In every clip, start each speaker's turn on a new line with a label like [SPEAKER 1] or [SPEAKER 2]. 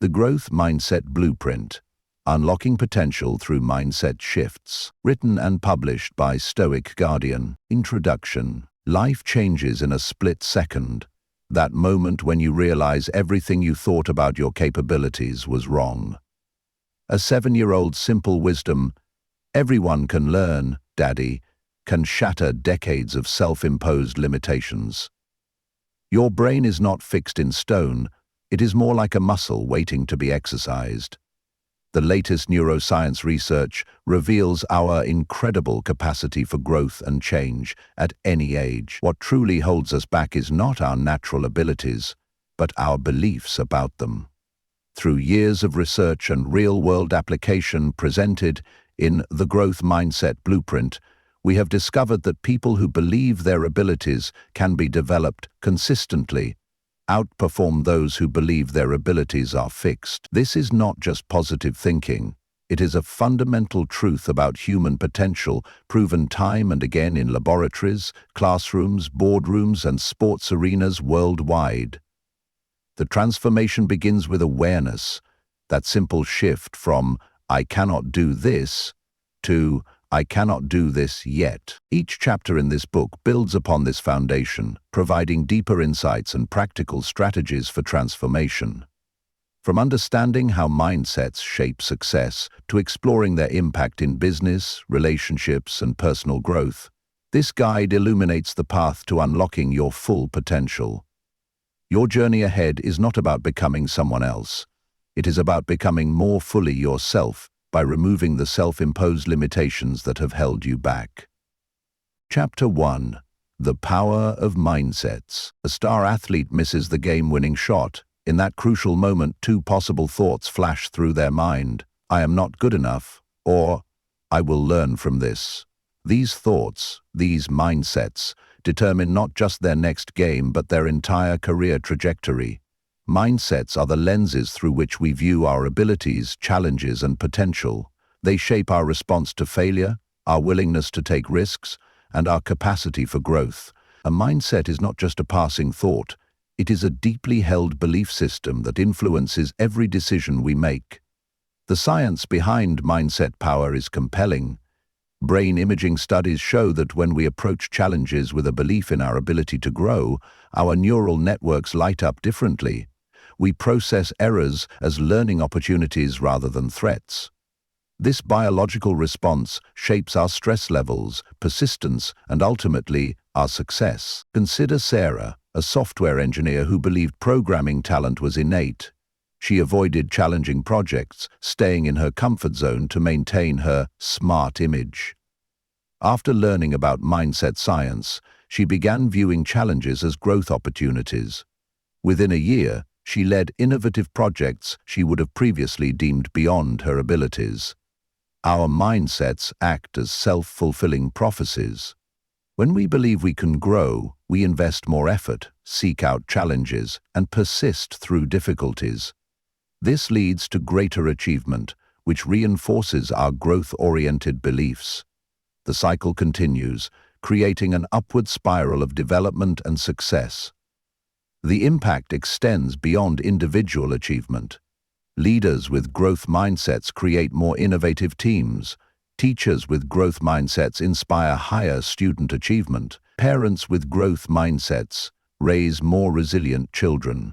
[SPEAKER 1] The Growth Mindset Blueprint, Unlocking Potential Through Mindset Shifts, written and published by Stoic Guardian. Introduction. Life changes in a split second. That moment when you realize everything you thought about your capabilities was wrong. A 7-year-old simple wisdom, everyone can learn, Daddy, can shatter decades of self-imposed limitations. Your brain is not fixed in stone, it is more like a muscle waiting to be exercised. The latest neuroscience research reveals our incredible capacity for growth and change at any age. What truly holds us back is not our natural abilities, but our beliefs about them. Through years of research and real-world application presented in The Growth Mindset Blueprint, we have discovered that people who believe their abilities can be developed consistently outperform those who believe their abilities are fixed. This is not just positive thinking. It is a fundamental truth about human potential, proven time and again in laboratories, classrooms, boardrooms, and sports arenas worldwide. The transformation begins with awareness, that simple shift from "I cannot do this" to "I cannot do this yet." Each chapter in this book builds upon this foundation, providing deeper insights and practical strategies for transformation. From understanding how mindsets shape success to exploring their impact in business, relationships, and personal growth, this guide illuminates the path to unlocking your full potential. Your journey ahead is not about becoming someone else. It is about becoming more fully yourself, by removing the self-imposed limitations that have held you back. Chapter 1. The Power of Mindsets. A star athlete misses the game-winning shot. In that crucial moment, two possible thoughts flash through their mind: "I am not good enough," or "I will learn from this." These thoughts, these mindsets, determine not just their next game but their entire career trajectory. Mindsets are the lenses through which we view our abilities, challenges, and potential. They shape our response to failure, our willingness to take risks, and our capacity for growth. A mindset is not just a passing thought. It is a deeply held belief system that influences every decision we make. The science behind mindset power is compelling. Brain imaging studies show that when we approach challenges with a belief in our ability to grow, our neural networks light up differently. We process errors as learning opportunities rather than threats. This biological response shapes our stress levels, persistence, and ultimately, our success. Consider Sarah, a software engineer who believed programming talent was innate. She avoided challenging projects, staying in her comfort zone to maintain her smart image. After learning about mindset science, she began viewing challenges as growth opportunities. Within a year, she led innovative projects she would have previously deemed beyond her abilities. Our mindsets act as self-fulfilling prophecies. When we believe we can grow, we invest more effort, seek out challenges, and persist through difficulties. This leads to greater achievement, which reinforces our growth-oriented beliefs. The cycle continues, creating an upward spiral of development and success. The impact extends beyond individual achievement. Leaders with growth mindsets create more innovative teams. Teachers with growth mindsets inspire higher student achievement. Parents with growth mindsets raise more resilient children.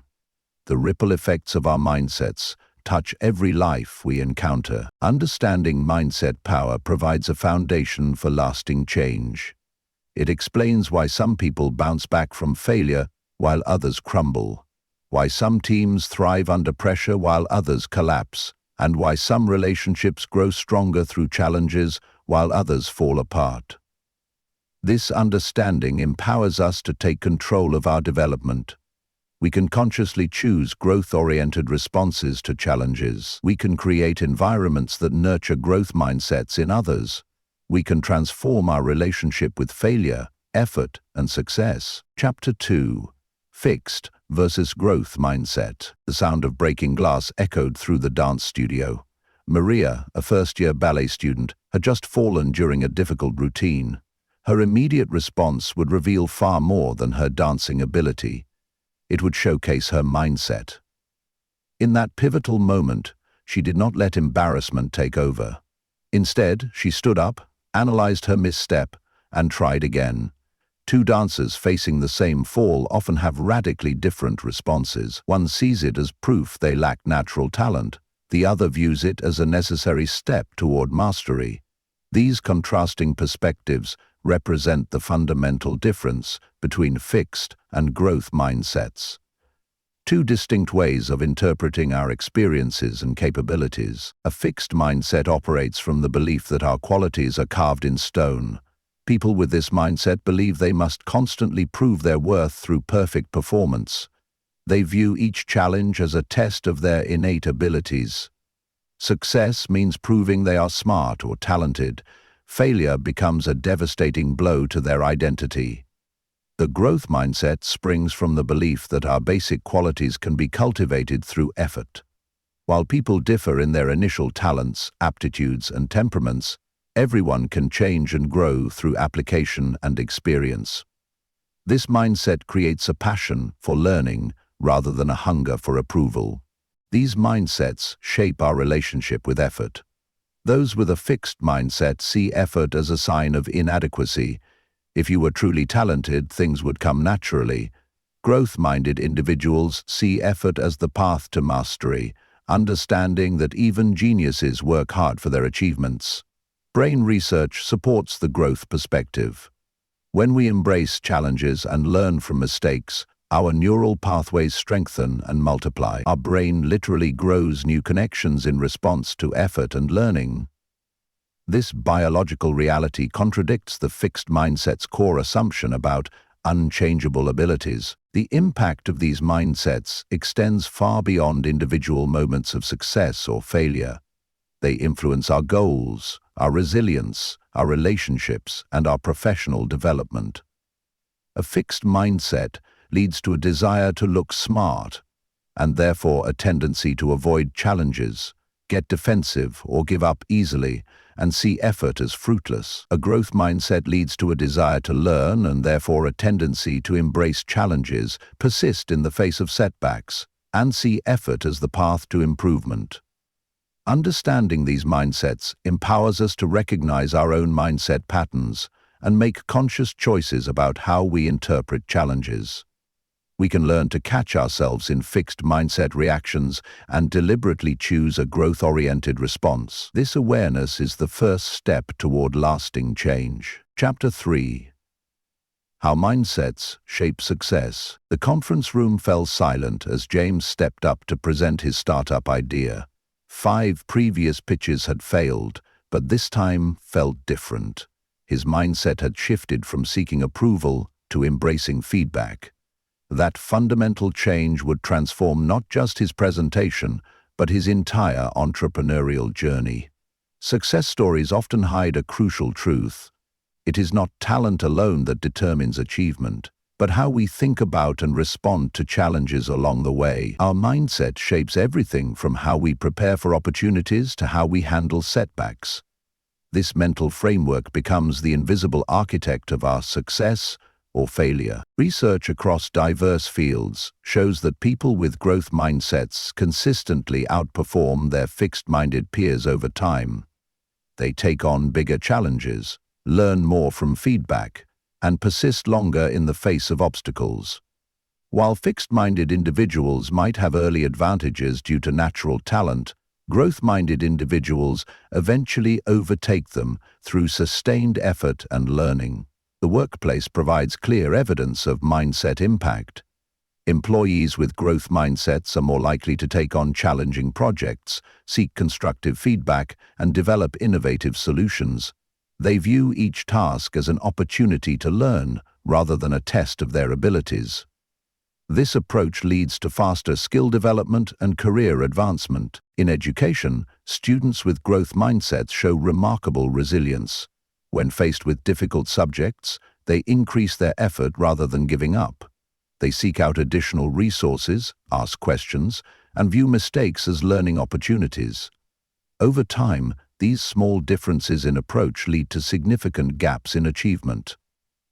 [SPEAKER 1] The ripple effects of our mindsets touch every life we encounter. Understanding mindset power provides a foundation for lasting change. It explains why some people bounce back from failure while others crumble, why some teams thrive under pressure while others collapse, and why some relationships grow stronger through challenges while others fall apart. This understanding empowers us to take control of our development. We can consciously choose growth-oriented responses to challenges. We can create environments that nurture growth mindsets in others. We can transform our relationship with failure, effort, and success. Chapter 2. Fixed versus growth mindset. The sound of breaking glass echoed through the dance studio. Maria, a first-year ballet student, had just fallen during a difficult routine. Her immediate response would reveal far more than her dancing ability. It would showcase her mindset. In that pivotal moment, she did not let embarrassment take over. Instead, she stood up, analyzed her misstep, and tried again. Two dancers facing the same fall often have radically different responses. One sees it as proof they lack natural talent. The other views it as a necessary step toward mastery. These contrasting perspectives represent the fundamental difference between fixed and growth mindsets. Two distinct ways of interpreting our experiences and capabilities. A fixed mindset operates from the belief that our qualities are carved in stone. People with this mindset believe they must constantly prove their worth through perfect performance. They view each challenge as a test of their innate abilities. Success means proving they are smart or talented. Failure becomes a devastating blow to their identity. The growth mindset springs from the belief that our basic qualities can be cultivated through effort. While people differ in their initial talents, aptitudes, and temperaments, everyone can change and grow through application and experience. This mindset creates a passion for learning rather than a hunger for approval. These mindsets shape our relationship with effort. Those with a fixed mindset see effort as a sign of inadequacy. If you were truly talented, things would come naturally. Growth-minded individuals see effort as the path to mastery, understanding that even geniuses work hard for their achievements. Brain research supports the growth perspective. When we embrace challenges and learn from mistakes, our neural pathways strengthen and multiply. Our brain literally grows new connections in response to effort and learning. This biological reality contradicts the fixed mindset's core assumption about unchangeable abilities. The impact of these mindsets extends far beyond individual moments of success or failure. They influence our goals, our resilience, our relationships, and our professional development. A fixed mindset leads to a desire to look smart, and therefore a tendency to avoid challenges, get defensive, or give up easily, and see effort as fruitless. A growth mindset leads to a desire to learn and therefore a tendency to embrace challenges, persist in the face of setbacks, and see effort as the path to improvement. Understanding these mindsets empowers us to recognize our own mindset patterns and make conscious choices about how we interpret challenges. We can learn to catch ourselves in fixed mindset reactions and deliberately choose a growth-oriented response. This awareness is the first step toward lasting change. Chapter 3. How Mindsets Shape Success. The conference room fell silent as James stepped up to present his startup idea. 5 previous pitches had failed, but this time felt different. His mindset had shifted from seeking approval to embracing feedback. That fundamental change would transform not just his presentation, but his entire entrepreneurial journey. Success stories often hide a crucial truth. It is not talent alone that determines achievement, but how we think about and respond to challenges along the way. Our mindset shapes everything from how we prepare for opportunities to how we handle setbacks. This mental framework becomes the invisible architect of our success or failure. Research across diverse fields shows that people with growth mindsets consistently outperform their fixed-minded peers over time. They take on bigger challenges, learn more from feedback, and persist longer in the face of obstacles. While fixed-minded individuals might have early advantages due to natural talent, growth-minded individuals eventually overtake them through sustained effort and learning. The workplace provides clear evidence of mindset impact. Employees with growth mindsets are more likely to take on challenging projects, seek constructive feedback, and develop innovative solutions. They view each task as an opportunity to learn rather than a test of their abilities. This approach leads to faster skill development and career advancement. In education, students with growth mindsets show remarkable resilience. When faced with difficult subjects, they increase their effort rather than giving up. They seek out additional resources, ask questions, and view mistakes as learning opportunities. Over time, these small differences in approach lead to significant gaps in achievement.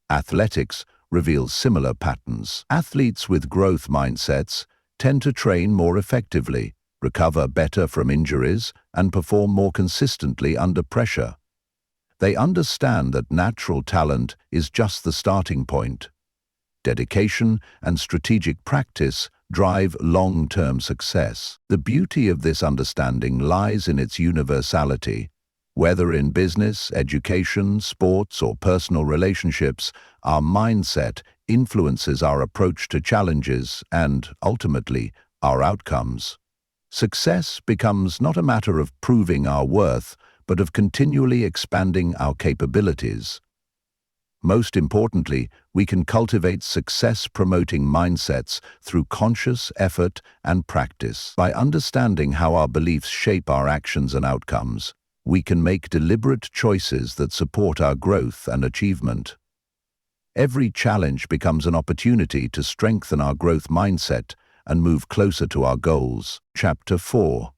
[SPEAKER 1] Athletics reveals similar patterns. Athletes with growth mindsets tend to train more effectively, recover better from injuries, and perform more consistently under pressure. They understand that natural talent is just the starting point. Dedication and strategic practice drive long-term success. The beauty of this understanding lies in its universality. Whether in business, education, sports, or personal relationships, our mindset influences our approach to challenges and, ultimately, our outcomes. Success becomes not a matter of proving our worth, but of continually expanding our capabilities. Most importantly, we can cultivate success-promoting mindsets through conscious effort and practice. By understanding how our beliefs shape our actions and outcomes, we can make deliberate choices that support our growth and achievement. Every challenge becomes an opportunity to strengthen our growth mindset and move closer to our goals. Chapter 4.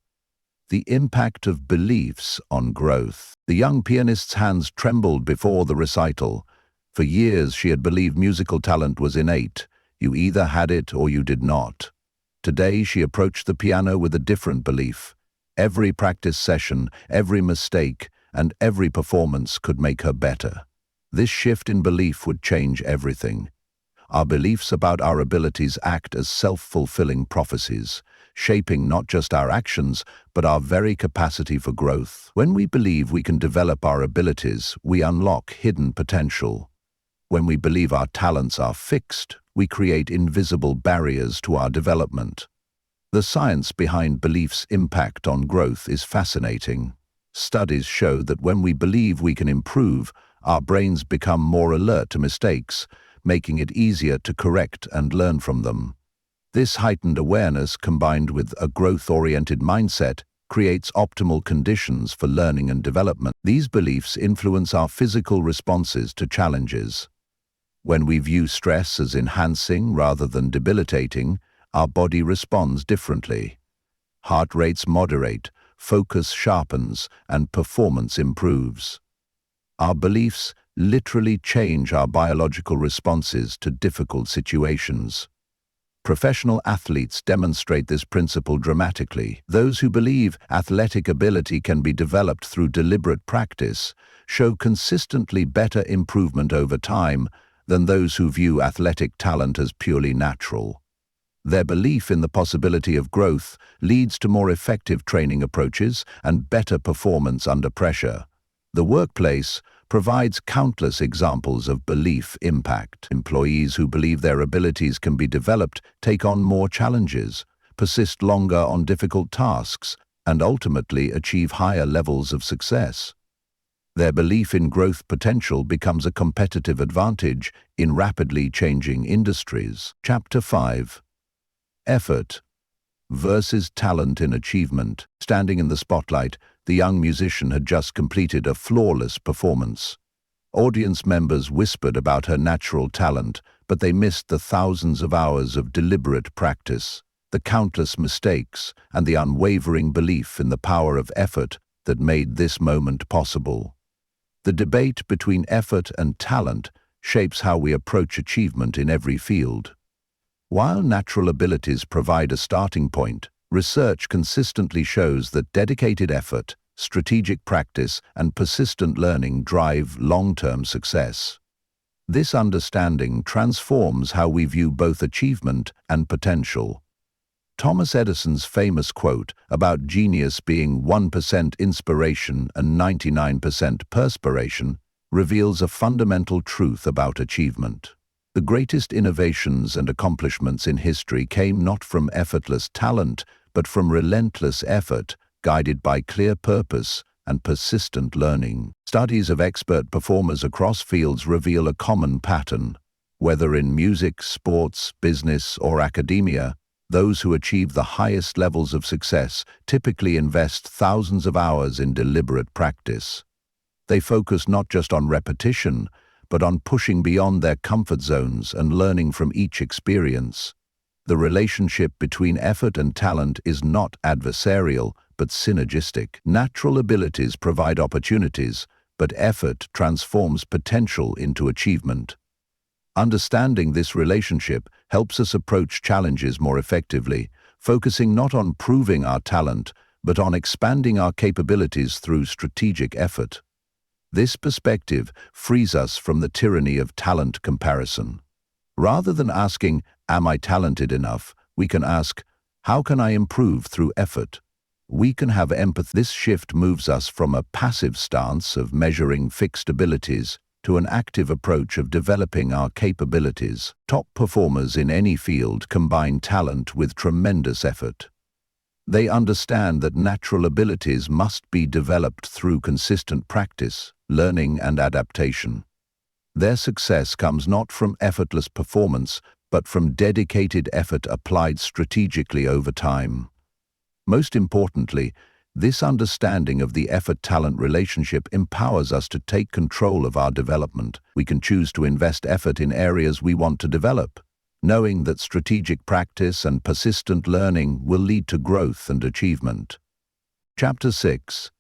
[SPEAKER 1] The impact of beliefs on growth. The young pianist's hands trembled before the recital. For years she had believed musical talent was innate. You either had it or you did not. Today she approached the piano with a different belief. Every practice session, every mistake, and every performance could make her better. This shift in belief would change everything. Our beliefs about our abilities act as self-fulfilling prophecies, shaping not just our actions, but our very capacity for growth. When we believe we can develop our abilities, we unlock hidden potential. When we believe our talents are fixed, we create invisible barriers to our development. The science behind beliefs' impact on growth is fascinating. Studies show that when we believe we can improve, our brains become more alert to mistakes, making it easier to correct and learn from them. This heightened awareness, combined with a growth-oriented mindset, creates optimal conditions for learning and development. These beliefs influence our physical responses to challenges. When we view stress as enhancing rather than debilitating, our body responds differently. Heart rates moderate, focus sharpens, and performance improves. Our beliefs literally change our biological responses to difficult situations. Professional athletes demonstrate this principle dramatically. Those who believe athletic ability can be developed through deliberate practice show consistently better improvement over time than those who view athletic talent as purely natural. Their belief in the possibility of growth leads to more effective training approaches and better performance under pressure. The workplace provides countless examples of belief impact. Employees who believe their abilities can be developed take on more challenges, persist longer on difficult tasks, and ultimately achieve higher levels of success. Their belief in growth potential becomes a competitive advantage in rapidly changing industries. Chapter 5. Effort versus talent in achievement. Standing in the spotlight, the young musician had just completed a flawless performance. Audience members whispered about her natural talent, but they missed the thousands of hours of deliberate practice, the countless mistakes, and the unwavering belief in the power of effort that made this moment possible. The debate between effort and talent shapes how we approach achievement in every field. While natural abilities provide a starting point, research consistently shows that dedicated effort, strategic practice, and persistent learning drive long-term success. This understanding transforms how we view both achievement and potential. Thomas Edison's famous quote about genius being 1% inspiration and 99% perspiration reveals a fundamental truth about achievement. The greatest innovations and accomplishments in history came not from effortless talent, but from relentless effort, guided by clear purpose and persistent learning. Studies of expert performers across fields reveal a common pattern. Whether in music, sports, business, or academia, those who achieve the highest levels of success typically invest thousands of hours in deliberate practice. They focus not just on repetition, but on pushing beyond their comfort zones and learning from each experience. The relationship between effort and talent is not adversarial, but synergistic. Natural abilities provide opportunities, but effort transforms potential into achievement. Understanding this relationship helps us approach challenges more effectively, focusing not on proving our talent, but on expanding our capabilities through strategic effort. This perspective frees us from the tyranny of talent comparison. Rather than asking, "Am I talented enough?" we can ask, "How can I improve through effort?" We can have empathy. This shift moves us from a passive stance of measuring fixed abilities to an active approach of developing our capabilities. Top performers in any field combine talent with tremendous effort. They understand that natural abilities must be developed through consistent practice, learning, and adaptation. Their success comes not from effortless performance, but from dedicated effort applied strategically over time. Most importantly, this understanding of the effort-talent relationship empowers us to take control of our development. We can choose to invest effort in areas we want to develop, knowing that strategic practice and persistent learning will lead to growth and achievement. Chapter 6.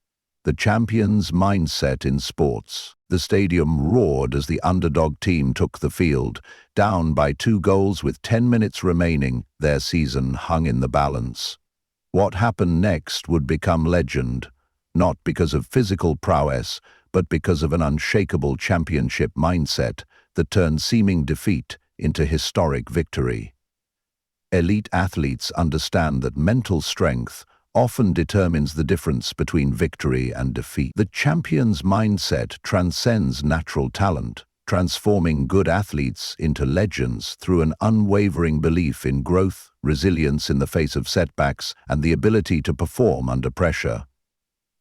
[SPEAKER 1] The Champion's Mindset in Sports. The stadium roared as the underdog team took the field. Down by 2 goals with 10 minutes remaining, their season hung in the balance. What happened next would become legend, not because of physical prowess, but because of an unshakable championship mindset that turned seeming defeat into historic victory. Elite athletes understand that mental strength often determines the difference between victory and defeat. The champion's mindset transcends natural talent, transforming good athletes into legends through an unwavering belief in growth, resilience in the face of setbacks, and the ability to perform under pressure.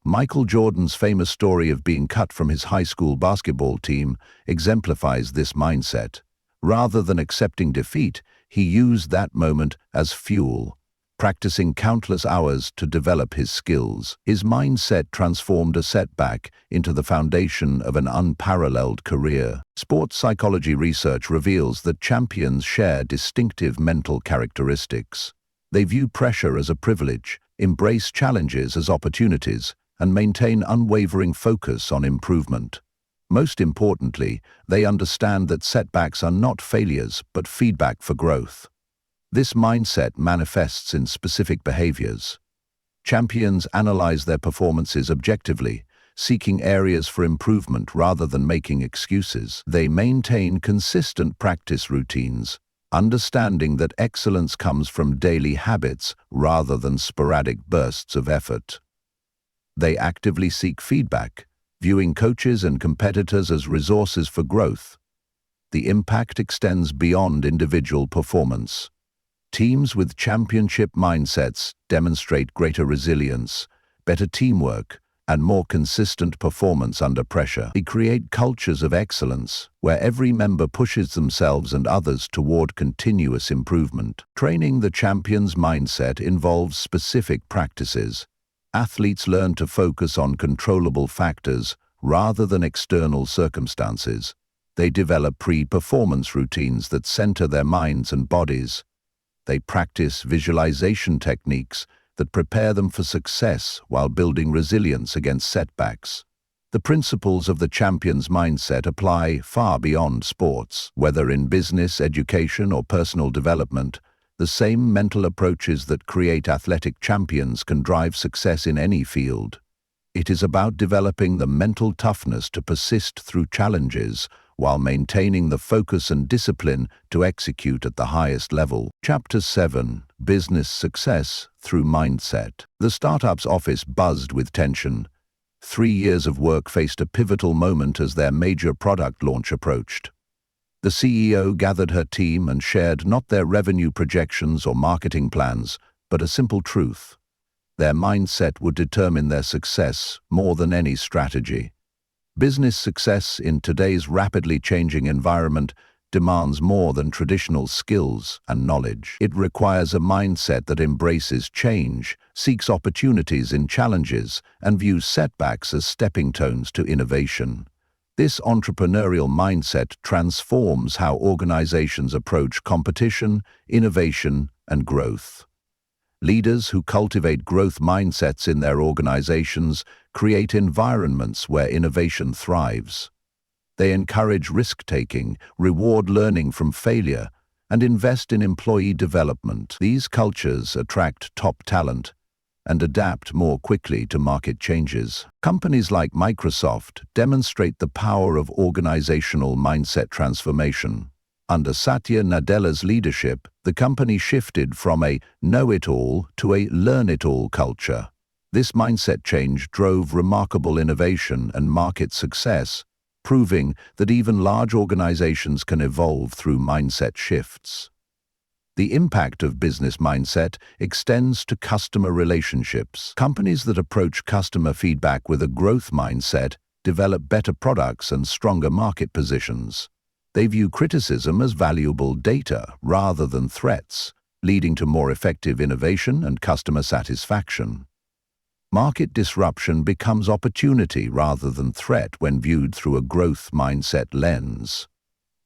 [SPEAKER 1] Michael Jordan's famous story of being cut from his high school basketball team exemplifies this mindset. Rather than accepting defeat, he used that moment as fuel, practicing countless hours to develop his skills. His mindset transformed a setback into the foundation of an unparalleled career. Sports psychology research reveals that champions share distinctive mental characteristics. They view pressure as a privilege, embrace challenges as opportunities, and maintain unwavering focus on improvement. Most importantly, they understand that setbacks are not failures, but feedback for growth. This mindset manifests in specific behaviors. Champions analyze their performances objectively, seeking areas for improvement rather than making excuses. They maintain consistent practice routines, understanding that excellence comes from daily habits rather than sporadic bursts of effort. They actively seek feedback, viewing coaches and competitors as resources for growth. The impact extends beyond individual performance. Teams with championship mindsets demonstrate greater resilience, better teamwork, and more consistent performance under pressure. They create cultures of excellence, where every member pushes themselves and others toward continuous improvement. Training the champion's mindset involves specific practices. Athletes learn to focus on controllable factors rather than external circumstances. They develop pre-performance routines that center their minds and bodies. They practice visualization techniques that prepare them for success while building resilience against setbacks. The principles of the champion's mindset apply far beyond sports. Whether in business, education, or personal development, the same mental approaches that create athletic champions can drive success in any field. It is about developing the mental toughness to persist through challenges while maintaining the focus and discipline to execute at the highest level. Chapter 7. Business Success Through Mindset. The startup's office buzzed with tension. 3 years of work faced a pivotal moment as their major product launch approached. The CEO gathered her team and shared not their revenue projections or marketing plans, but a simple truth. Their mindset would determine their success more than any strategy. Business success in today's rapidly changing environment demands more than traditional skills and knowledge. It requires a mindset that embraces change, seeks opportunities in challenges, and views setbacks as stepping stones to innovation. This entrepreneurial mindset transforms how organizations approach competition, innovation, and growth. Leaders who cultivate growth mindsets in their organizations create environments where innovation thrives. They encourage risk-taking, reward learning from failure, and invest in employee development. These cultures attract top talent and adapt more quickly to market changes. Companies like Microsoft demonstrate the power of organizational mindset transformation. Under Satya Nadella's leadership, the company shifted from a know-it-all to a learn-it-all culture. This mindset change drove remarkable innovation and market success, proving that even large organizations can evolve through mindset shifts. The impact of business mindset extends to customer relationships. Companies that approach customer feedback with a growth mindset develop better products and stronger market positions. They view criticism as valuable data rather than threats, leading to more effective innovation and customer satisfaction. Market disruption becomes opportunity rather than threat when viewed through a growth mindset lens.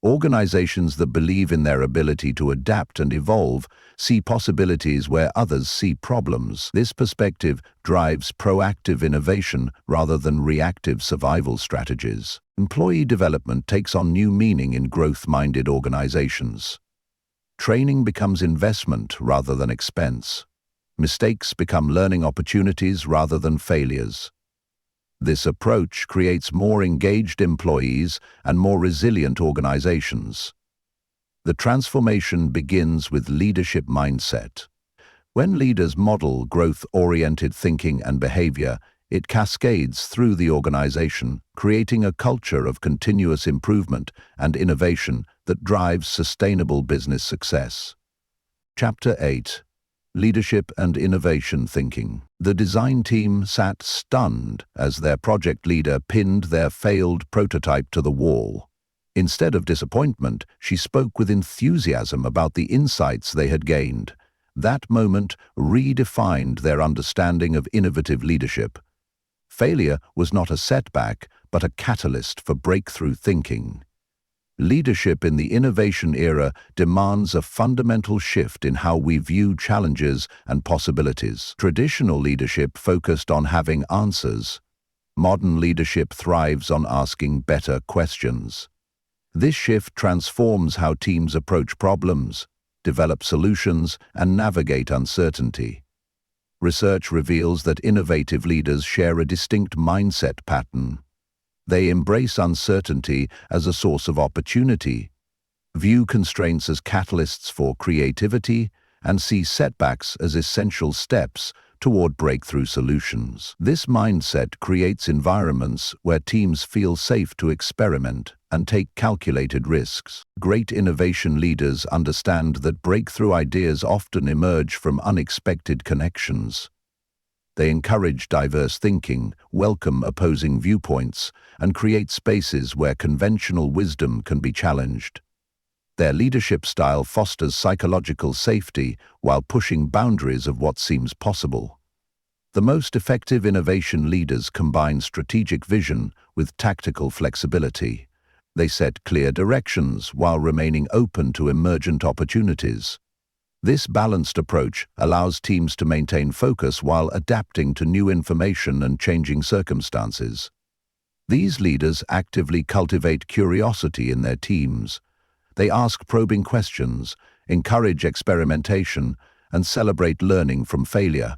[SPEAKER 1] Organizations that believe in their ability to adapt and evolve see possibilities where others see problems. This perspective drives proactive innovation rather than reactive survival strategies. Employee development takes on new meaning in growth-minded organizations. Training becomes investment rather than expense. Mistakes become learning opportunities rather than failures. This approach creates more engaged employees and more resilient organizations. The transformation begins with leadership mindset. When leaders model growth-oriented thinking and behavior, it cascades through the organization, creating a culture of continuous improvement and innovation that drives sustainable business success. Chapter 8. Leadership and Innovation Thinking. The design team sat stunned as their project leader pinned their failed prototype to the wall. Instead of disappointment, she spoke with enthusiasm about the insights they had gained. That moment redefined their understanding of innovative leadership. Failure was not a setback, but a catalyst for breakthrough thinking. Leadership in the innovation era demands a fundamental shift in how we view challenges and possibilities. Traditional leadership focused on having answers. Modern leadership thrives on asking better questions. This shift transforms how teams approach problems, develop solutions, and navigate uncertainty. Research reveals that innovative leaders share a distinct mindset pattern. They embrace uncertainty as a source of opportunity, view constraints as catalysts for creativity, and see setbacks as essential steps toward breakthrough solutions. This mindset creates environments where teams feel safe to experiment and take calculated risks. Great innovation leaders understand that breakthrough ideas often emerge from unexpected connections. They encourage diverse thinking, welcome opposing viewpoints, and create spaces where conventional wisdom can be challenged. Their leadership style fosters psychological safety while pushing boundaries of what seems possible. The most effective innovation leaders combine strategic vision with tactical flexibility. They set clear directions while remaining open to emergent opportunities. This balanced approach allows teams to maintain focus while adapting to new information and changing circumstances. These leaders actively cultivate curiosity in their teams. They ask probing questions, encourage experimentation, and celebrate learning from failure.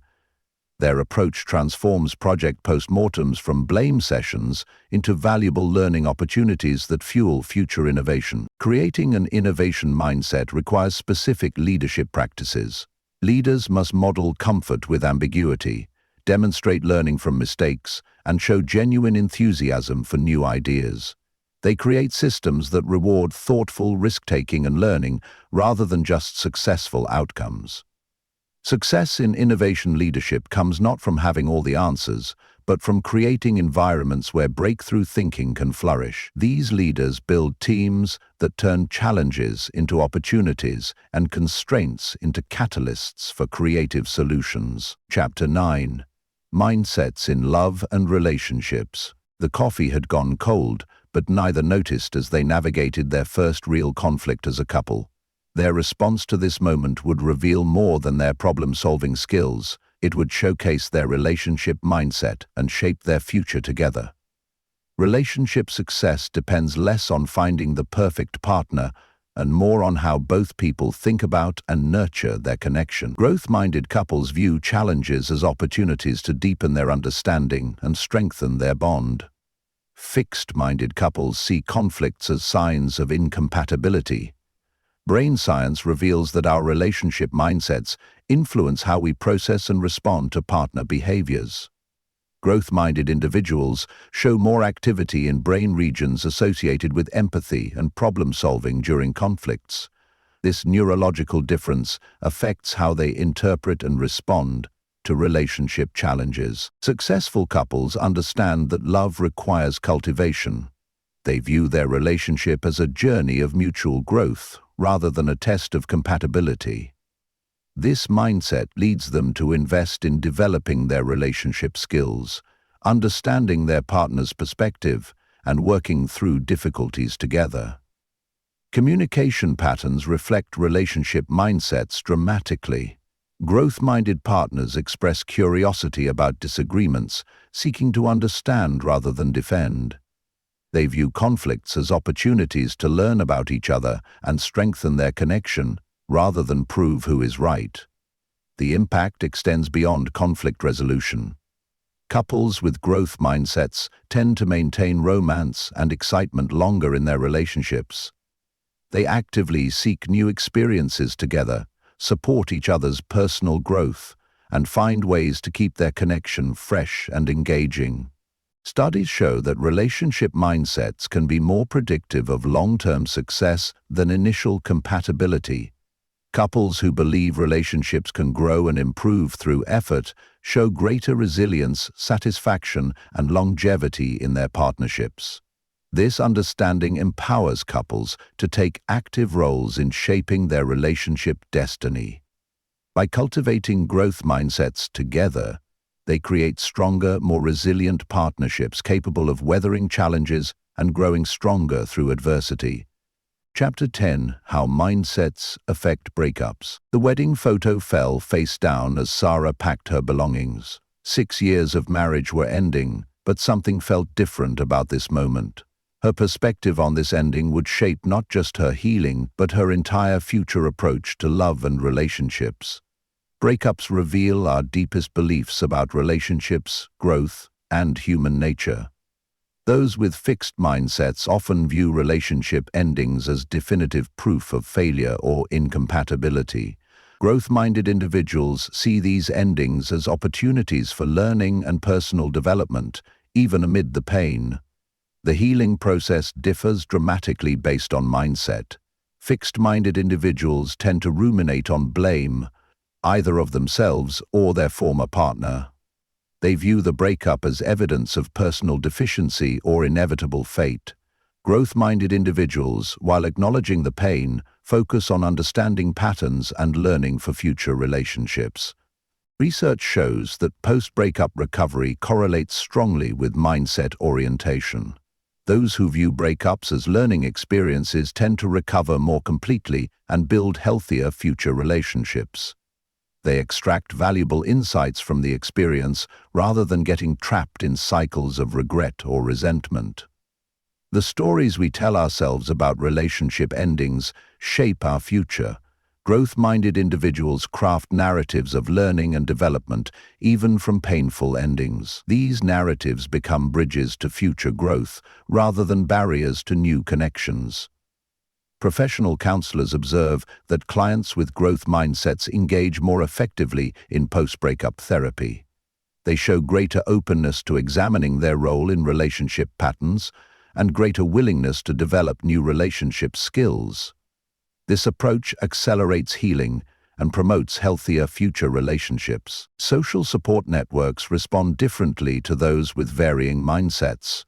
[SPEAKER 1] Their approach transforms project postmortems from blame sessions into valuable learning opportunities that fuel future innovation. Creating an innovation mindset requires specific leadership practices. Leaders must model comfort with ambiguity, demonstrate learning from mistakes, and show genuine enthusiasm for new ideas. They create systems that reward thoughtful risk-taking and learning rather than just successful outcomes. Success in innovation leadership comes not from having all the answers, but from creating environments where breakthrough thinking can flourish. These leaders build teams that turn challenges into opportunities and constraints into catalysts for creative solutions. Chapter 9. Mindsets in Love and Relationships. The coffee had gone cold, but neither noticed as they navigated their first real conflict as a couple. Their response to this moment would reveal more than their problem-solving skills. It would showcase their relationship mindset and shape their future together. Relationship success depends less on finding the perfect partner and more on how both people think about and nurture their connection. Growth-minded couples view challenges as opportunities to deepen their understanding and strengthen their bond. Fixed-minded couples see conflicts as signs of incompatibility. Brain science reveals that our relationship mindsets influence how we process and respond to partner behaviors. Growth-minded individuals show more activity in brain regions associated with empathy and problem-solving during conflicts. This neurological difference affects how they interpret and respond to relationship challenges. Successful couples understand that love requires cultivation. They view their relationship as a journey of mutual growth rather than a test of compatibility. This mindset leads them to invest in developing their relationship skills, understanding their partner's perspective, and working through difficulties together. Communication patterns reflect relationship mindsets dramatically. Growth-minded partners express curiosity about disagreements, seeking to understand rather than defend. They view conflicts as opportunities to learn about each other and strengthen their connection, rather than prove who is right. The impact extends beyond conflict resolution. Couples with growth mindsets tend to maintain romance and excitement longer in their relationships. They actively seek new experiences together, support each other's personal growth, and find ways to keep their connection fresh and engaging. Studies show that relationship mindsets can be more predictive of long-term success than initial compatibility. Couples who believe relationships can grow and improve through effort show greater resilience, satisfaction, and longevity in their partnerships. This understanding empowers couples to take active roles in shaping their relationship destiny. By cultivating growth mindsets together, they create stronger, more resilient partnerships capable of weathering challenges and growing stronger through adversity. Chapter 10: How Mindsets Affect Breakups. The wedding photo fell face down as Sarah packed her belongings. 6 years of marriage were ending, but something felt different about this moment. Her perspective on this ending would shape not just her healing, but her entire future approach to love and relationships. Breakups reveal our deepest beliefs about relationships, growth, and human nature. Those with fixed mindsets often view relationship endings as definitive proof of failure or incompatibility. Growth-minded individuals see these endings as opportunities for learning and personal development, even amid the pain. The healing process differs dramatically based on mindset. Fixed-minded individuals tend to ruminate on blame, either of themselves or their former partner. They view the breakup as evidence of personal deficiency or inevitable fate. Growth-minded individuals, while acknowledging the pain, focus on understanding patterns and learning for future relationships. Research shows that post-breakup recovery correlates strongly with mindset orientation. Those who view breakups as learning experiences tend to recover more completely and build healthier future relationships. They extract valuable insights from the experience rather than getting trapped in cycles of regret or resentment. The stories we tell ourselves about relationship endings shape our future. Growth-minded individuals craft narratives of learning and development, even from painful endings. These narratives become bridges to future growth, rather than barriers to new connections. Professional counselors observe that clients with growth mindsets engage more effectively in post-breakup therapy. They show greater openness to examining their role in relationship patterns and greater willingness to develop new relationship skills. This approach accelerates healing and promotes healthier future relationships. Social support networks respond differently to those with varying mindsets.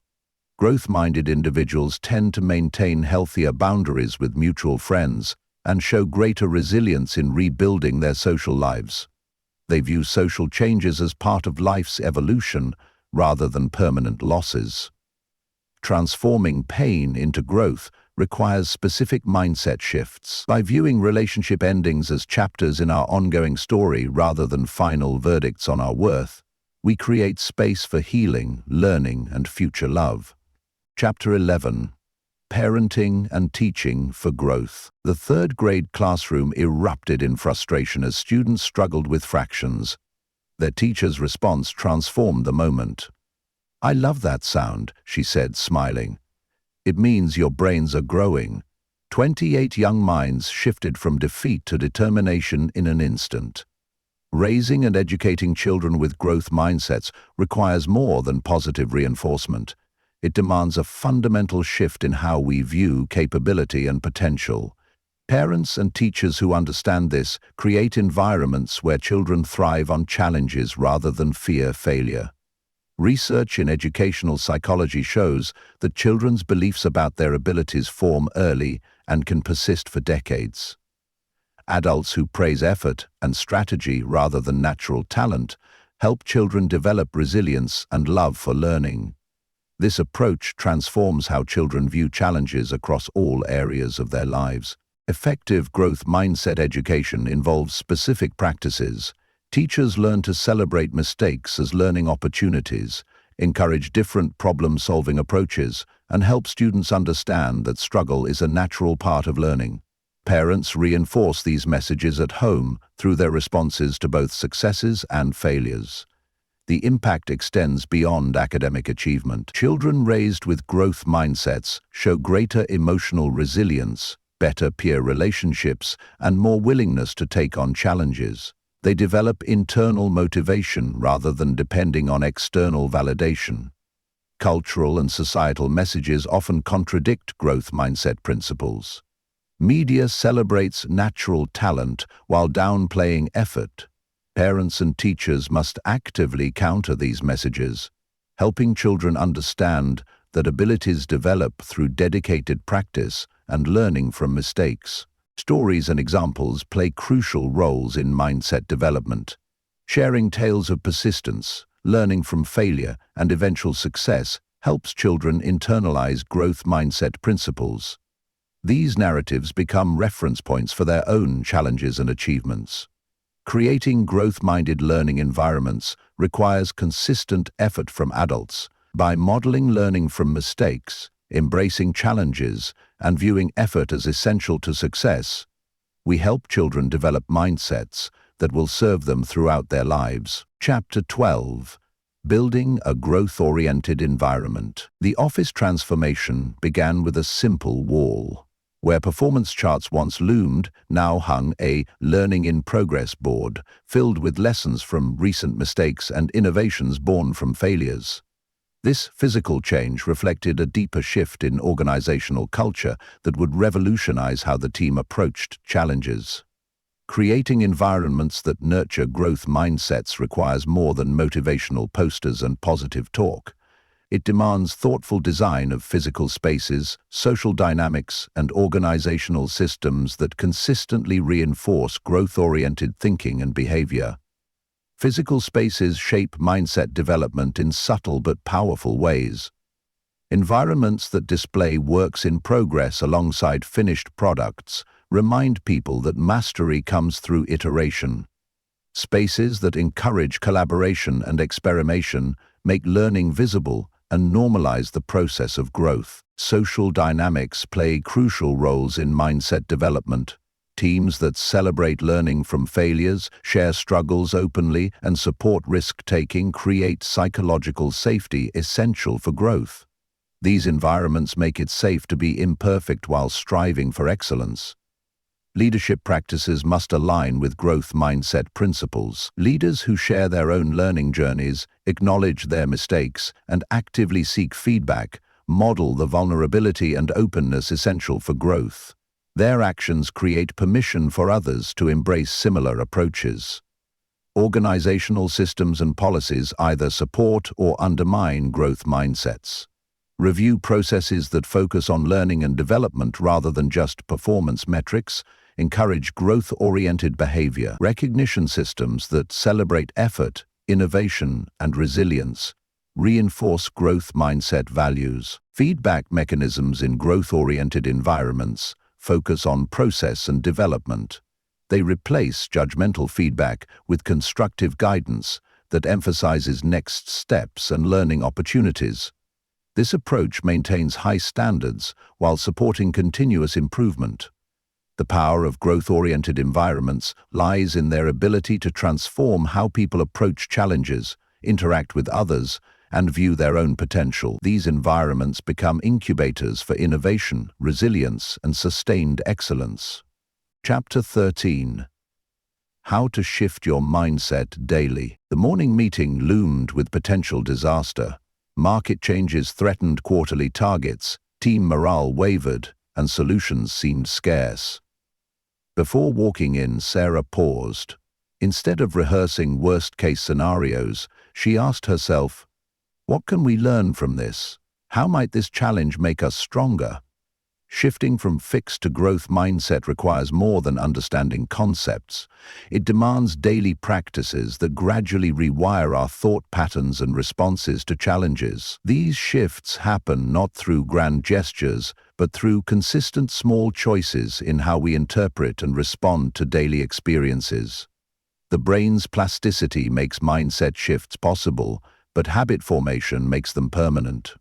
[SPEAKER 1] Growth-minded individuals tend to maintain healthier boundaries with mutual friends and show greater resilience in rebuilding their social lives. They view social changes as part of life's evolution rather than permanent losses. Transforming pain into growth requires specific mindset shifts. By viewing relationship endings as chapters in our ongoing story rather than final verdicts on our worth, we create space for healing, learning, and future love. Chapter 11: parenting and teaching for growth. The third-grade classroom erupted in frustration as students struggled with fractions. Their teacher's response transformed the moment. "I love that sound," she said, smiling. "It means your brains are growing." 28 young minds shifted from defeat to determination in an instant. Raising and educating children with growth mindsets requires more than positive reinforcement. It demands a fundamental shift in how we view capability and potential. Parents and teachers who understand this create environments where children thrive on challenges rather than fear failure. Research in educational psychology shows that children's beliefs about their abilities form early and can persist for decades. Adults who praise effort and strategy rather than natural talent help children develop resilience and love for learning. This approach transforms how children view challenges across all areas of their lives. Effective growth mindset education involves specific practices. Teachers learn to celebrate mistakes as learning opportunities, encourage different problem-solving approaches, and help students understand that struggle is a natural part of learning. Parents reinforce these messages at home through their responses to both successes and failures. The impact extends beyond academic achievement. Children raised with growth mindsets show greater emotional resilience, better peer relationships, and more willingness to take on challenges. They develop internal motivation rather than depending on external validation. Cultural and societal messages often contradict growth mindset principles. Media celebrates natural talent while downplaying effort. Parents and teachers must actively counter these messages, helping children understand that abilities develop through dedicated practice and learning from mistakes. Stories and examples play crucial roles in mindset development. Sharing tales of persistence, learning from failure, and eventual success helps children internalize growth mindset principles. These narratives become reference points for their own challenges and achievements. Creating growth-minded learning environments requires consistent effort from adults. By modeling learning from mistakes, embracing challenges, and viewing effort as essential to success, we help children develop mindsets that will serve them throughout their lives. Chapter 12. Building a growth-oriented environment. The office transformation began with a simple wall. Where performance charts once loomed, now hung a learning-in-progress board filled with lessons from recent mistakes and innovations born from failures. This physical change reflected a deeper shift in organizational culture that would revolutionize how the team approached challenges. Creating environments that nurture growth mindsets requires more than motivational posters and positive talk. It demands thoughtful design of physical spaces, social dynamics, and organizational systems that consistently reinforce growth-oriented thinking and behavior. Physical spaces shape mindset development in subtle but powerful ways. Environments that display works in progress alongside finished products remind people that mastery comes through iteration. Spaces that encourage collaboration and experimentation make learning visible and normalize the process of growth. Social dynamics play crucial roles in mindset development. Teams that celebrate learning from failures, share struggles openly, and support risk-taking create psychological safety essential for growth. These environments make it safe to be imperfect while striving for excellence. Leadership practices must align with growth mindset principles. Leaders who share their own learning journeys, acknowledge their mistakes, and actively seek feedback model the vulnerability and openness essential for growth. Their actions create permission for others to embrace similar approaches. Organizational systems and policies either support or undermine growth mindsets. Review processes that focus on learning and development rather than just performance metrics encourage growth-oriented behavior. Recognition systems that celebrate effort, innovation, and resilience reinforce growth mindset values. Feedback mechanisms in growth-oriented environments focus on process and development. They replace judgmental feedback with constructive guidance that emphasizes next steps and learning opportunities. This approach maintains high standards while supporting continuous improvement. The power of growth-oriented environments lies in their ability to transform how people approach challenges, interact with others, and view their own potential. These environments become incubators for innovation, resilience, and sustained excellence. Chapter 13. How to shift your mindset daily. The morning meeting loomed with potential disaster. Market changes threatened quarterly targets, team morale wavered, and solutions seemed scarce. Before walking in, Sarah paused. Instead of rehearsing worst-case scenarios, she asked herself, "What can we learn from this? How might this challenge make us stronger?" Shifting from fixed to growth mindset requires more than understanding concepts. It demands daily practices that gradually rewire our thought patterns and responses to challenges. These shifts happen not through grand gestures, but through consistent small choices in how we interpret and respond to daily experiences. The brain's plasticity makes mindset shifts possible, but habit formation makes them permanent.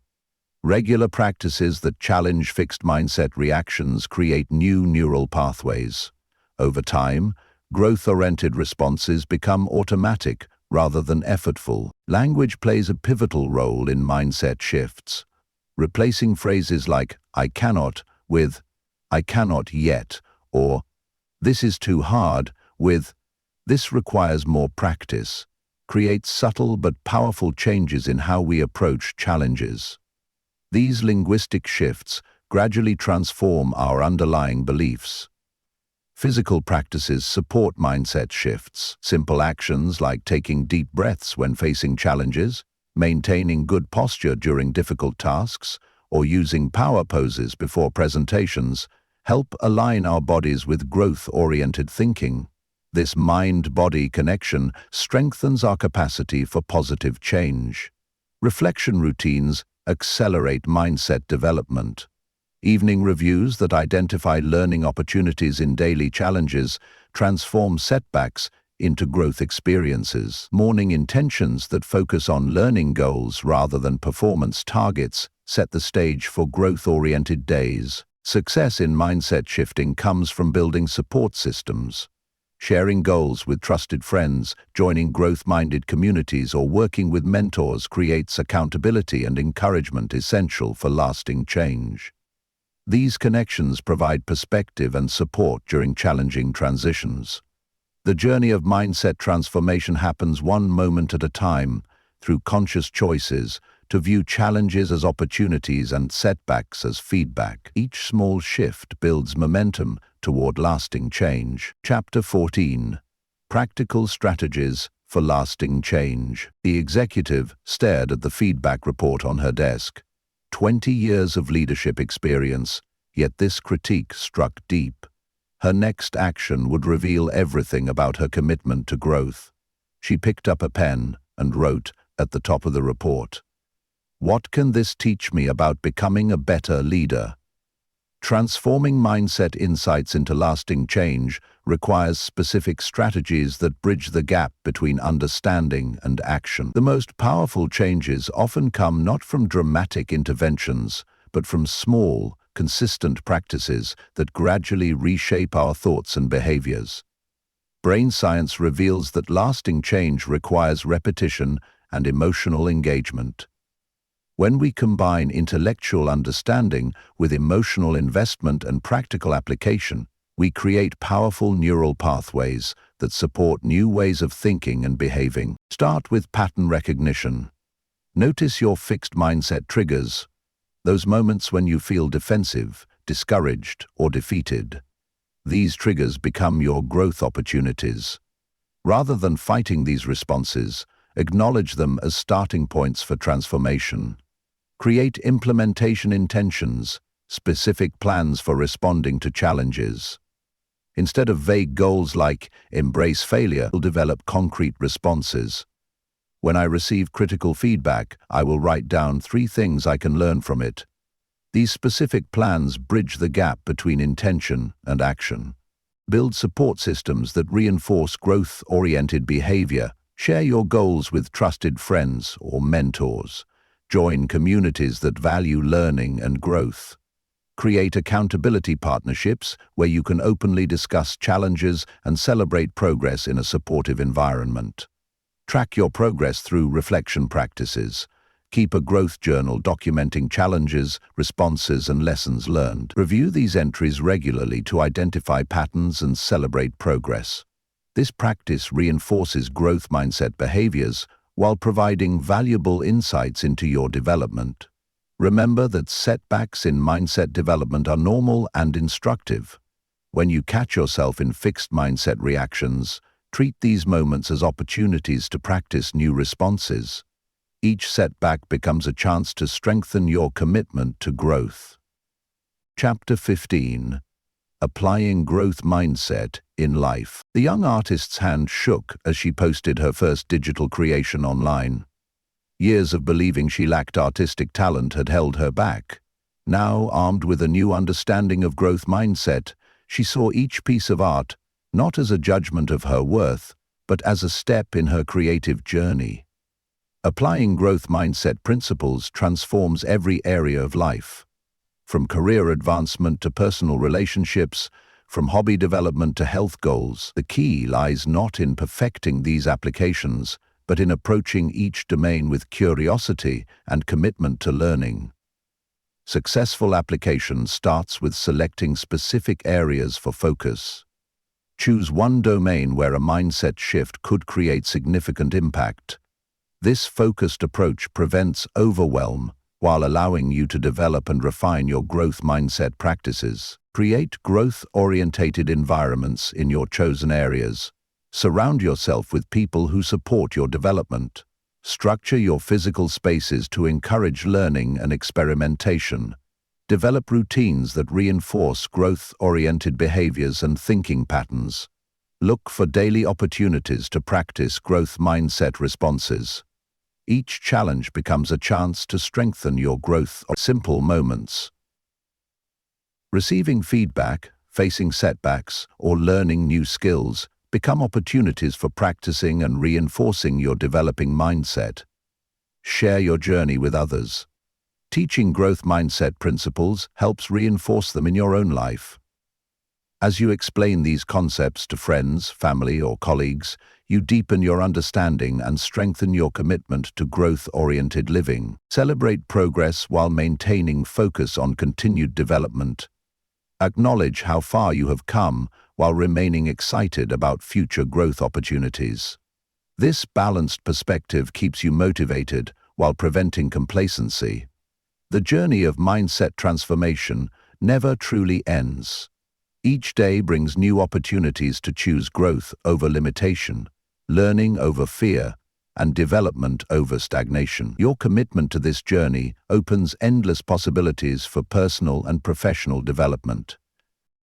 [SPEAKER 1] Regular practices that challenge fixed mindset reactions create new neural pathways. Over time, growth-oriented responses become automatic rather than effortful. Language plays a pivotal role in mindset shifts. Replacing phrases like "I cannot" with "I cannot yet" or "This is too hard" with "This requires more practice" creates subtle but powerful changes in how we approach challenges. These linguistic shifts gradually transform our underlying beliefs. Physical practices support mindset shifts. Simple actions like taking deep breaths when facing challenges, maintaining good posture during difficult tasks, or using power poses before presentations help align our bodies with growth-oriented thinking. This mind-body connection strengthens our capacity for positive change. Reflection routines accelerate mindset development. Evening reviews that identify learning opportunities in daily challenges transform setbacks into growth experiences. Morning intentions that focus on learning goals rather than performance targets set the stage for growth-oriented days. Success in mindset shifting comes from building support systems. Sharing goals with trusted friends, joining growth-minded communities, or working with mentors creates accountability and encouragement essential for lasting change. These connections provide perspective and support during challenging transitions. The journey of mindset transformation happens one moment at a time, through conscious choices, to view challenges as opportunities and setbacks as feedback. Each small shift builds momentum toward lasting change. Chapter 14. Practical Strategies for Lasting Change. The executive stared at the feedback report on her desk. 20 years of leadership experience, yet this critique struck deep. Her next action would reveal everything about her commitment to growth. She picked up a pen and wrote at the top of the report, "What can this teach me about becoming a better leader?" Transforming mindset insights into lasting change requires specific strategies that bridge the gap between understanding and action. The most powerful changes often come not from dramatic interventions, but from small, consistent practices that gradually reshape our thoughts and behaviors. Brain science reveals that lasting change requires repetition and emotional engagement. When we combine intellectual understanding with emotional investment and practical application, we create powerful neural pathways that support new ways of thinking and behaving. Start with pattern recognition. Notice your fixed mindset triggers, those moments when you feel defensive, discouraged, or defeated. These triggers become your growth opportunities. Rather than fighting these responses, acknowledge them as starting points for transformation. Create implementation intentions, specific plans for responding to challenges. Instead of vague goals like embrace failure, we'll develop concrete responses. When I receive critical feedback, I will write down 3 things I can learn from it. These specific plans bridge the gap between intention and action. Build support systems that reinforce growth-oriented behavior. Share your goals with trusted friends or mentors. Join communities that value learning and growth. Create accountability partnerships where you can openly discuss challenges and celebrate progress in a supportive environment. Track your progress through reflection practices. Keep a growth journal documenting challenges, responses, and lessons learned. Review these entries regularly to identify patterns and celebrate progress. This practice reinforces growth mindset behaviors while providing valuable insights into your development. Remember that setbacks in mindset development are normal and instructive. When you catch yourself in fixed mindset reactions, treat these moments as opportunities to practice new responses. Each setback becomes a chance to strengthen your commitment to growth. Chapter 15. Applying Growth Mindset in Life. The young artist's hand shook as she posted her first digital creation online. Years of believing she lacked artistic talent had held her back. Now, armed with a new understanding of growth mindset, she saw each piece of art not as a judgment of her worth, but as a step in her creative journey. Applying growth mindset principles transforms every area of life. From career advancement to personal relationships, from hobby development to health goals, the key lies not in perfecting these applications, but in approaching each domain with curiosity and commitment to learning. Successful application starts with selecting specific areas for focus. Choose one domain where a mindset shift could create significant impact. This focused approach prevents overwhelm while allowing you to develop and refine your growth mindset practices. Create growth-oriented environments in your chosen areas. Surround yourself with people who support your development. Structure your physical spaces to encourage learning and experimentation. Develop routines that reinforce growth-oriented behaviors and thinking patterns. Look for daily opportunities to practice growth mindset responses. Each challenge becomes a chance to strengthen your growth. Simple moments. Receiving feedback, facing setbacks, or learning new skills become opportunities for practicing and reinforcing your developing mindset. Share your journey with others. Teaching growth mindset principles helps reinforce them in your own life. As you explain these concepts to friends, family, or colleagues, you deepen your understanding and strengthen your commitment to growth-oriented living. Celebrate progress while maintaining focus on continued development. Acknowledge how far you have come while remaining excited about future growth opportunities. This balanced perspective keeps you motivated while preventing complacency. The journey of mindset transformation never truly ends. Each day brings new opportunities to choose growth over limitation, learning over fear, and development over stagnation. Your commitment to this journey opens endless possibilities for personal and professional development.